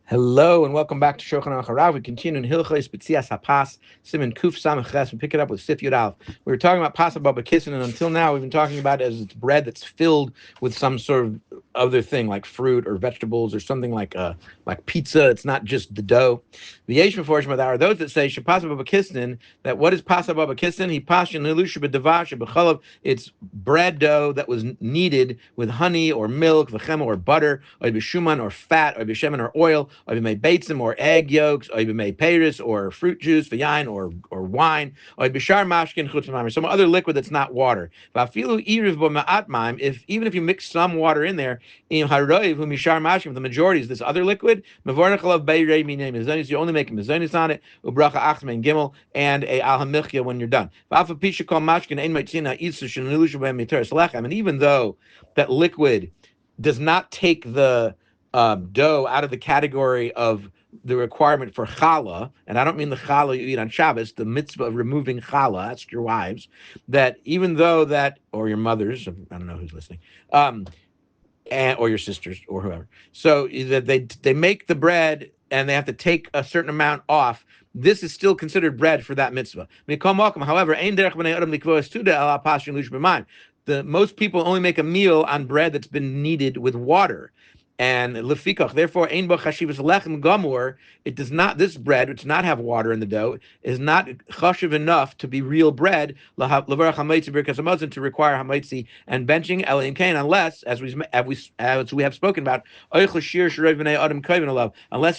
Hello and welcome back to Shulchan HaRav. We continue in Hilchos Betzias HaPas, Siman Kuf Samach. We pick it up with Sif Yud Aleph. We were talking about Pasa Baba Kissin, and until now we've been talking about it as it's bread that's filled with some sort of other thing like fruit or vegetables or something like pizza. It's not just the dough. The Yesh Meforshim are those that say Shapasa Baba Kissin, that what is Pasa Baba Kissin? He pashin Nilusha B'Davash B'Chalav. It's bread dough that was kneaded with honey or milk, v'chem or butter, or b'shuman or fat, or b'shemen or oil, or made beitzim or egg yolks, or made peiris or fruit juice, v'yain or wine, or b'shar mashkin chutz or some other liquid that's not water. V'afilu iriv bo ma'at maim, if even if you mix some water in there, im haroiv hu mishar mashkin, the majority is this other liquid, mevorach alav beirei minei mizonis, you only make a mizonis on it, ubracha achma and gimel, and a al hamichya when you're done. V'afa pisha kol mashkin ein meitzina isu shenilushu b'hem miteres lechem, and even though that liquid does not take the dough out of the category of the requirement for challah, and I don't mean the challah you eat on Shabbos, the mitzvah of removing challah, ask your wives, that even though that, or your mothers, I don't know who's listening, or your sisters or whoever, so that they make the bread and they have to take a certain amount off. This is still considered bread for that mitzvah. However, the most people only make a meal on bread that's been kneaded with water. And lefikach, therefore, ein bo chashivas lechem gamur. It does not. This bread, which does not have water in the dough, is not chashiv enough to be real bread. Levarach HaMotzi birkas HaMotzi, to require HaMotzi and benching elim kain, unless, as we have spoken about, unless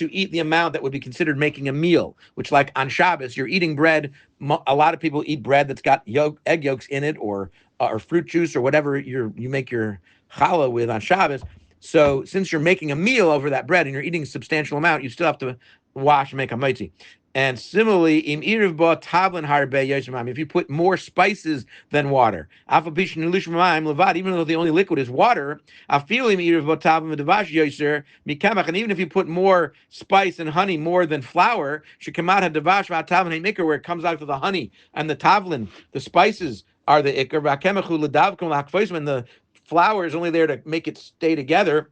you eat the amount that would be considered making a meal, which, like on Shabbos, you're eating bread. A lot of people eat bread that's got egg yolks in it, or fruit juice, or whatever you make your challah with on Shabbos. So since you're making a meal over that bread and you're eating a substantial amount, you still have to wash and make HaMotzi. And similarly, im iriv ba tavlin harbe yoshamam, if you put more spices than water, even though the only liquid is water, and even if you put more spice and honey more than flour, where it comes out to the honey and the tavlin, the spices are the ikar, when the flour is only there to make it stay together.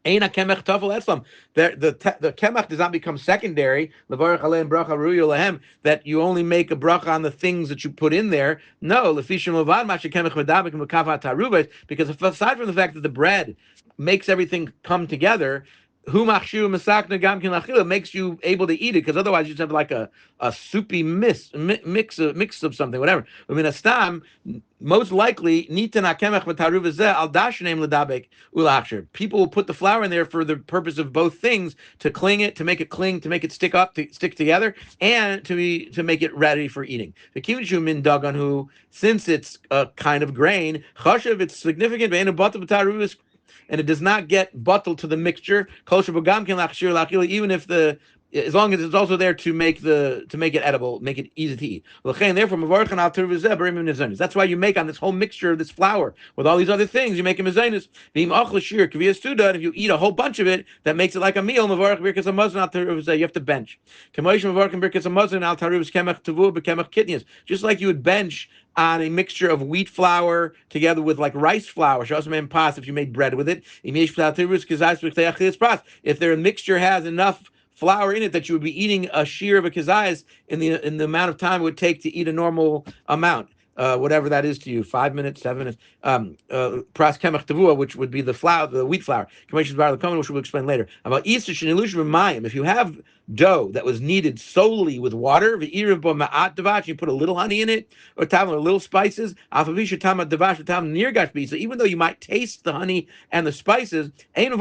The kemach does not become secondary. That you only make a bracha on the things that you put in there. No, because aside from the fact that the bread makes everything come together, it makes you able to eat it, because otherwise you just have like a soupy mix of something, whatever. I mean, a stam, most likely, people will put the flour in there for the purpose of both things, to make it cling, to make it stick together, and to make it ready for eating. Since it's a kind of grain, it's significant, and it does not get bottled to the mixture, even if as long as it's also there to make it edible, make it easy to eat. Therefore, that's why you make on this whole mixture of this flour with all these other things, you make a mezainis. If you eat a whole bunch of it, that makes it like a meal. You have to bench. Just like you would bench on a mixture of wheat flour together with like rice flour, if you made bread with it. If their mixture has enough flour in it that you would be eating a shear of a kazayas in the amount of time it would take to eat a normal amount. Whatever that is to you, 5 minutes, 7 minutes. Pras kemach tavua, which would be the wheat flour, which we'll explain later. About if you have dough that was kneaded solely with water, you put a little honey in it, or a little spices. So even though you might taste the honey and the spices, you can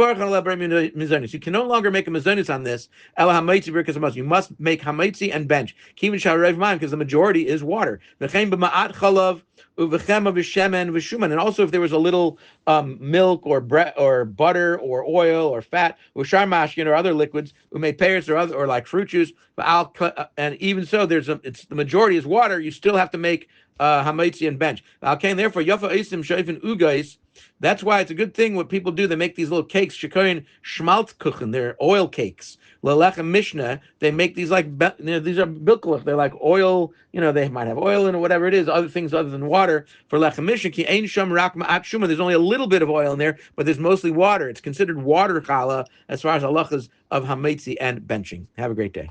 no longer make a mizonis on this. You must make HaMotzi and bench, because the majority is water. And also if there was a little milk or bread or butter or oil or fat or other liquids, or like fruit juice, and even so, it's the majority is water. You still have to make HaMotzi and bench. Therefore, Yafa Isim Shoifin Ugais. That's why it's a good thing what people do. They make these little cakes, shikoyin schmaltzkuchen. They're oil cakes. Lelechem Mishnah, they make these like, these are bilkelach. They're like oil, they might have oil in it, whatever it is, other things other than water. For lechem Mishnah, ki ein sham rak ma'at shuma, there's only a little bit of oil in there, but there's mostly water. It's considered water challah as far as halachas of HaMotzi and benching. Have a great day.